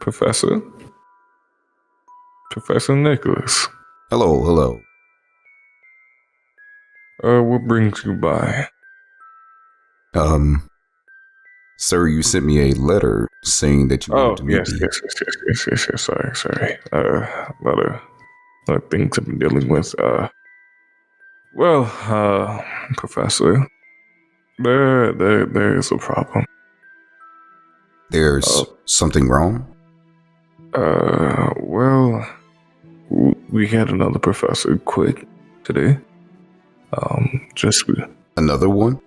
Professor? Professor Nicholas. Hello, hello. What brings you by? Sir, you sent me a letter saying that you wanted Oh, to meet yes, me. yes. Sorry. A lot of things I've been dealing with. Professor, there is a problem. There's something wrong? Well, we had another professor quit today. Just Another one?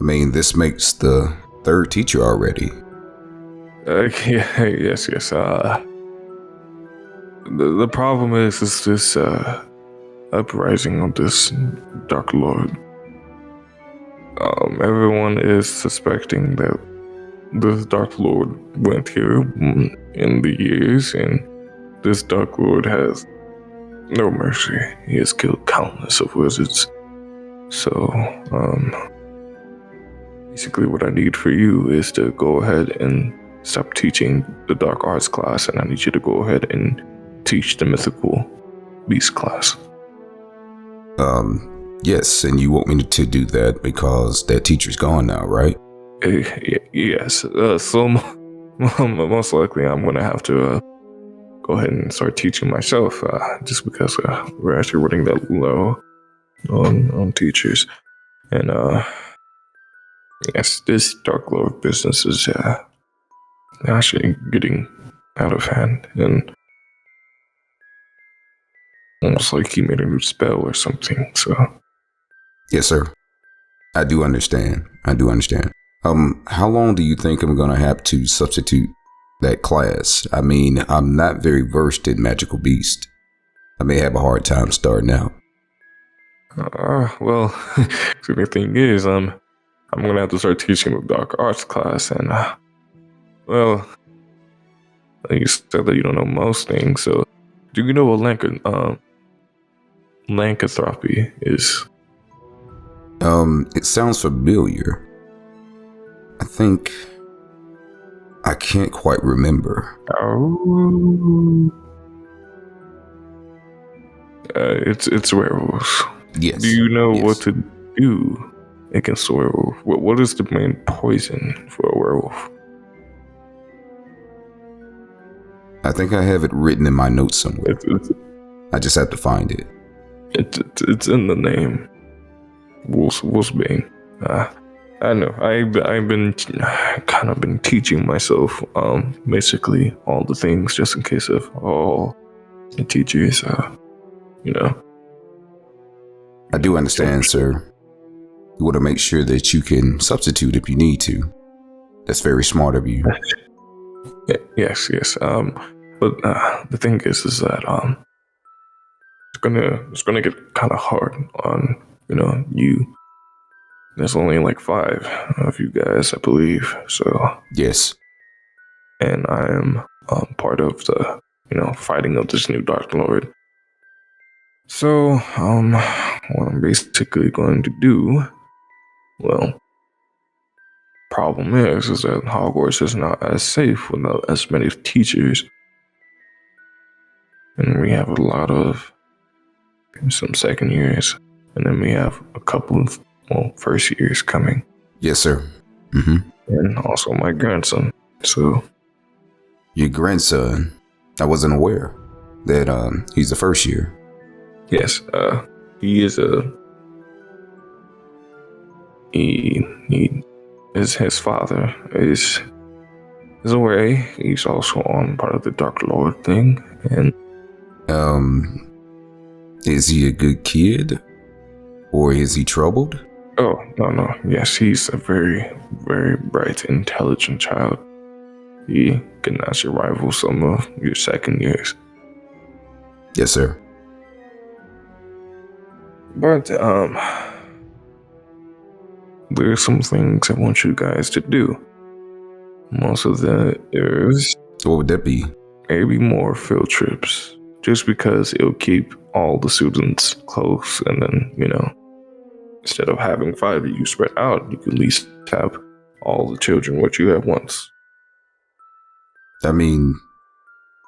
I mean, this makes the third teacher already. yeah, yes. The problem is this uprising of this Dark Lord. Everyone is suspecting that this Dark Lord went here in the years, and this Dark Lord has no mercy. He has killed countless of wizards. So, basically what I need for you is to go ahead and stop teaching the Dark Arts class, and I need you to go ahead and teach the Mythical Beast class. Yes, and you want me to do that because that teacher's gone now, right? Yes. So most likely I'm going to have to go ahead and start teaching myself, just because we're actually running that low on teachers. And yes, this Dark Lord business is actually getting out of hand, and almost like he made a new spell or something. So Yes, sir. I do understand. How long do you think I'm going to have to substitute that class? I mean, I'm not very versed in magical beast. I may have a hard time starting out. well, so the thing is, I'm gonna have to start teaching the Dark Arts class, and well, you said that you don't know most things, so do you know what Lancantropy is? It sounds familiar. I can't quite remember. Oh, it's werewolves. Yes. Do you know yes. what to do against a werewolf? What is the main poison for a werewolf? I think I have it written in my notes somewhere. It's I just have to find it. it's in the name. Wolfsbane. I know. I've been kind of been teaching myself basically all the things just in case of all the teachers. I do understand, sir. You want to make sure that you can substitute if you need to. That's very smart of you. Yes. But the thing is that it's gonna get kind of hard on you. There's only like 5 of you guys, I believe. So Yes. and I am part of the fighting of this new Dark Lord. So what I'm basically going to do, well, problem is that Hogwarts is not as safe without as many teachers, and we have a lot of some second years, and then we have a couple of first years coming. Yes, sir. And also my grandson. So Your grandson, I wasn't aware that he's the first year. yes, he is he is his father is away. He's also on part of the Dark Lord thing, and Is he a good kid? Or is he troubled? oh no, yes, he's a very, very bright, intelligent child. He can actually rival some of your second years. Yes, sir. But there's some things I want you guys to do. Most of that is What would that be? maybe more field trips, just because it'll keep all the students close, and then instead of having 5 of you spread out, you could at least have all the children what you have once. I mean,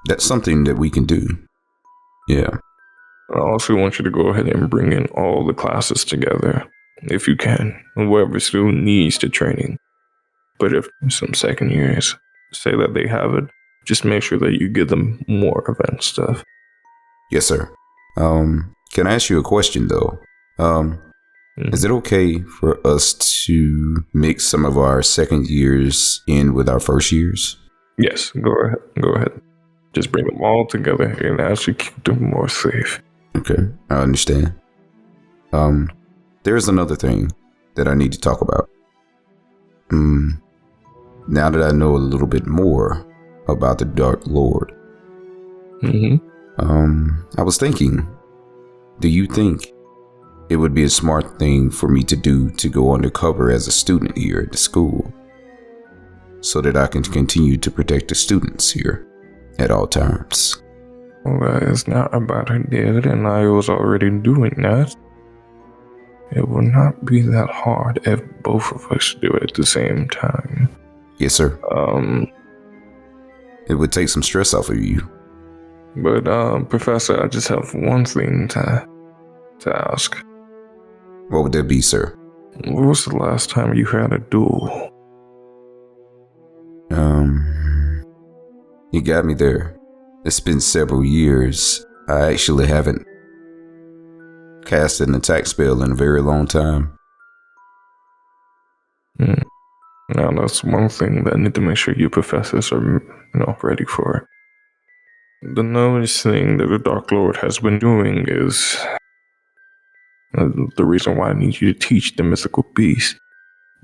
That's something that we can do. Yeah. I also want you to go ahead and bring in all the classes together, if you can, whoever still needs the training. But if some second years say that they have it, just make sure that you give them more event stuff. Yes, sir. Can I ask you a question though? Is it okay for us to mix some of our second years in with our first years? Yes, go ahead. Go ahead. Just bring them all together and actually keep them more safe. Okay, I understand. There's another thing that I need to talk about. Now that I know a little bit more about the Dark Lord, I was thinking, do you think it would be a smart thing for me to do to go undercover as a student here at the school so that I can continue to protect the students here at all times? Well, that is not a bad idea, and I was already doing that. It will not be that hard if both of us do it at the same time. Yes, sir. It would take some stress off of you. But, Professor, I just have one thing to ask. What would that be, sir? When was the last time you had a duel? You got me there. It's been several years. I actually haven't cast an attack spell in a very long time. Now that's one thing that I need to make sure you professors are, ready for. The newest thing that the Dark Lord has been doing is the reason why I need you to teach the mythical beast.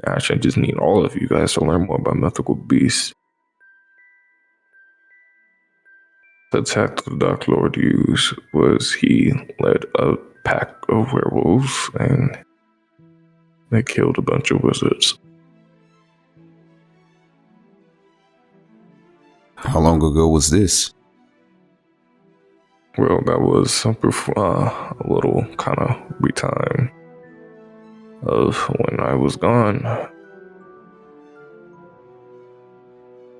Actually, I just need all of you guys to learn more about mythical beasts. The attack the Dark Lord used was he led a pack of werewolves and they killed a bunch of wizards. How long ago was this? Well, that was a little kind of retime of when I was gone.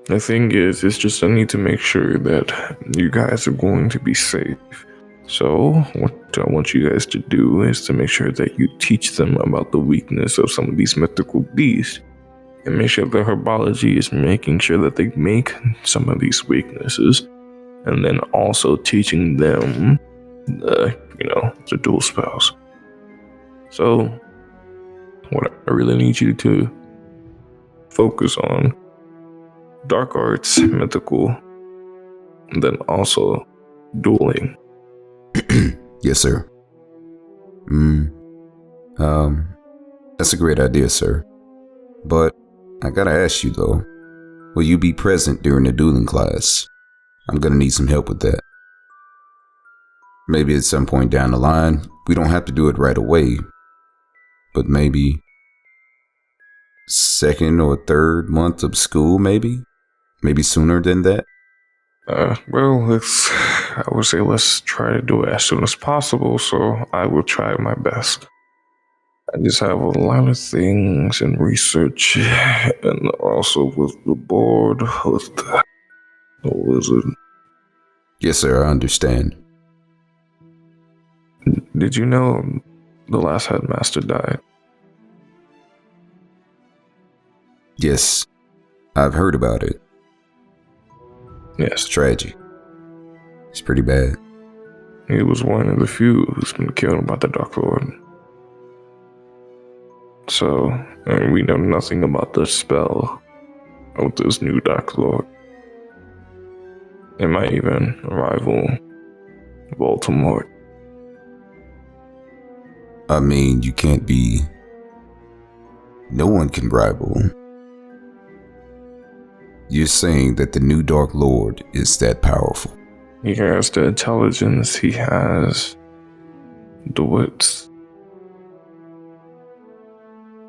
The thing is, it's just I need to make sure that you guys are going to be safe. So, what I want you guys to do is to make sure that you teach them about the weakness of some of these mythical beasts. And make sure that herbology is making sure that they make some of these weaknesses. And then also teaching them the dual spells. So, what I really need you to focus on dark arts, mythical, and then also dueling. Yes, sir. That's a great idea, sir. But I gotta ask you though, will you be present during the dueling class? I'm gonna need some help with that. Maybe at some point down the line. We don't have to do it right away, but maybe second or third month of school, maybe sooner than that. I would say let's try to do it as soon as possible, so I will try my best. I just have a lot of things in research, and also with the board, with the wizard. Yes, sir, I understand. Did you know the last headmaster died? Yes, I've heard about it. Yes. It's tragic. It's pretty bad. He was one of the few who's been killed by the Dark Lord. So, and we know nothing about the spell of this new Dark Lord. It might even rival Voldemort. I mean, you can't be... No one can rival. You're saying that the new Dark Lord is that powerful? He has the intelligence, he has the wits.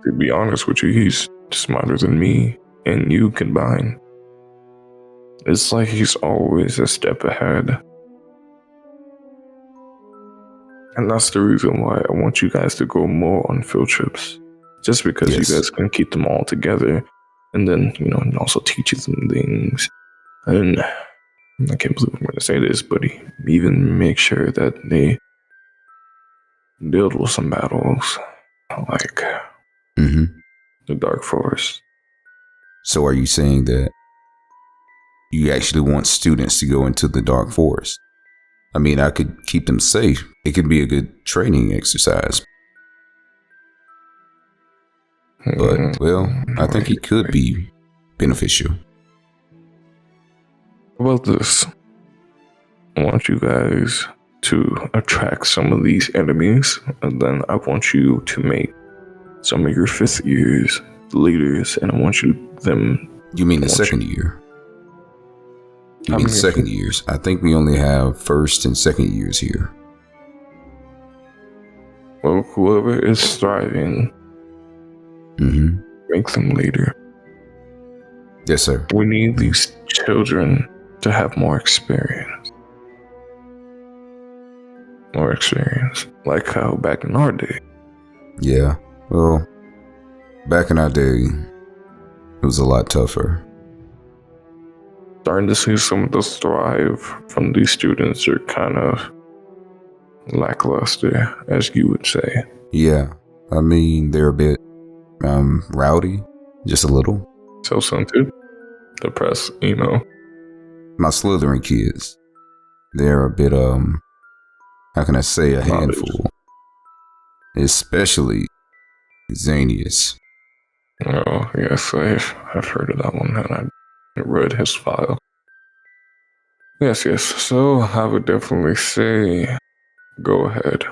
To be honest with you, he's smarter than me and you combined. It's like he's always a step ahead. And that's the reason why I want you guys to go more on field trips. Just because you guys can keep them all together. And then, and also teach them things. And I can't believe I'm going to say this, but even make sure that they deal with some battles like the Dark Forest. So are you saying that you actually want students to go into the Dark Forest? I mean, I could keep them safe. It could be a good training exercise. But, well, I think it could be beneficial. How about this? I want you guys to attract some of these enemies, and then I want you to make some of your fifth years leaders, and I want them. You mean the second year? You mean second years? I think we only have first and second years here. Well, whoever is thriving, make them leader. Yes, sir. We need these children to have more experience. More experience. Like how back in our day. Yeah. Well, back in our day, it was a lot tougher. Starting to see some of the thrive from these students are kind of lackluster, as you would say. Yeah. I mean, they're a bit rowdy, just a little. Self-centered, depressed, My Slytherin kids, they're a bit, how can I say, a handful. Especially Xanius. Oh, yes, I've heard of that one, and I read his file. Yes, so I would definitely say, go ahead.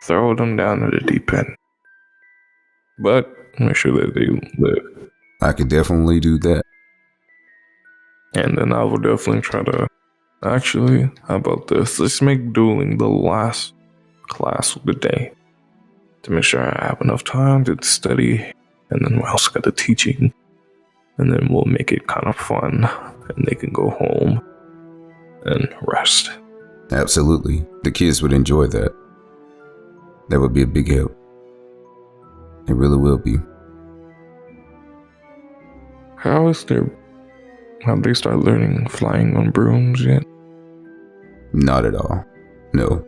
Throw them down to the deep end. But make sure that they live. I could definitely do that. And then I will definitely try to... Actually, how about this? Let's make dueling the last class of the day, to make sure I have enough time to study, and then we also got the teaching, and then we'll make it kind of fun, and they can go home and rest. Absolutely. The kids would enjoy that. That would be a big help. It really will be. Have they started learning flying on brooms yet? Not at all. No.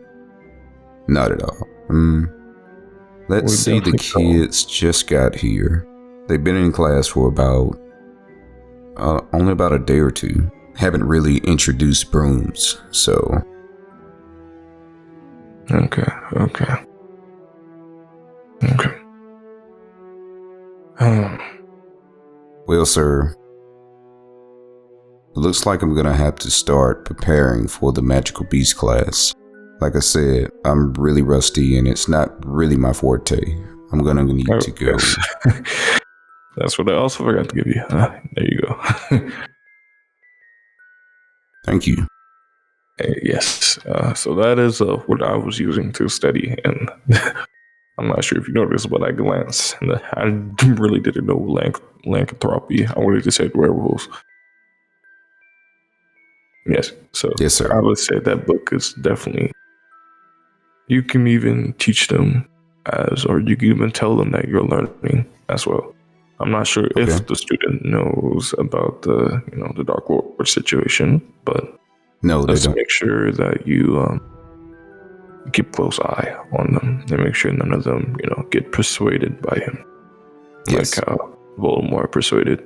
Not at all. Let's see, the kids just got here. They've been in class for only about a day or two. Haven't really introduced brooms, so. Okay. Well, sir, it looks like I'm gonna have to start preparing for the Magical Beast class. Like I said, I'm really rusty and it's not really my forte. I'm gonna need to go. Yes. That's what I also forgot to give you. There you go. Thank you. Yes. So that is what I was using to study, and I'm not sure if you noticed, but I glanced, and I really didn't know lycanthropy. I wanted to say werewolves. Yes. So yes, sir. I would say that book is definitely. You can even teach them or you can even tell them that you're learning as well. I'm not sure if the student knows about the Dark Lord situation, but no, let's make sure that you keep close eye on them and make sure none of them, get persuaded by him. Yes. Like how Voldemort persuaded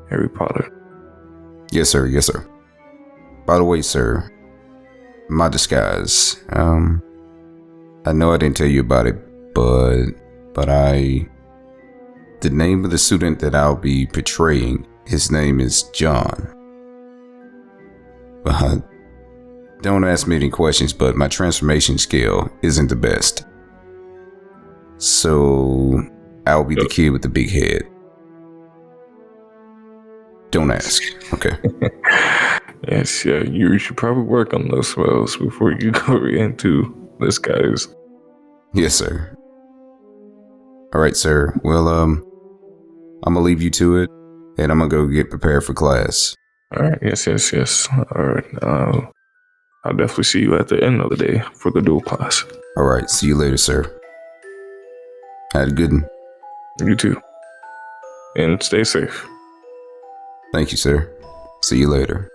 Harry Potter. Yes, sir. Yes, sir. By the way, sir, my disguise. I know I didn't tell you about it, but the name of the student that I'll be portraying, his name is John. Don't ask me any questions, but my transformation skill isn't the best. So I'll be the kid with the big head. Don't ask. Okay. Yes, yeah, you should probably work on those spells before you go into this, guys. Yes, sir. All right, sir. Well, I'm gonna leave you to it, and I'm gonna go get prepared for class. All right. Yes. All right. I'll definitely see you at the end of the day for the dual class. All right. See you later, sir. Had a good one. You too. And stay safe. Thank you, sir. See you later.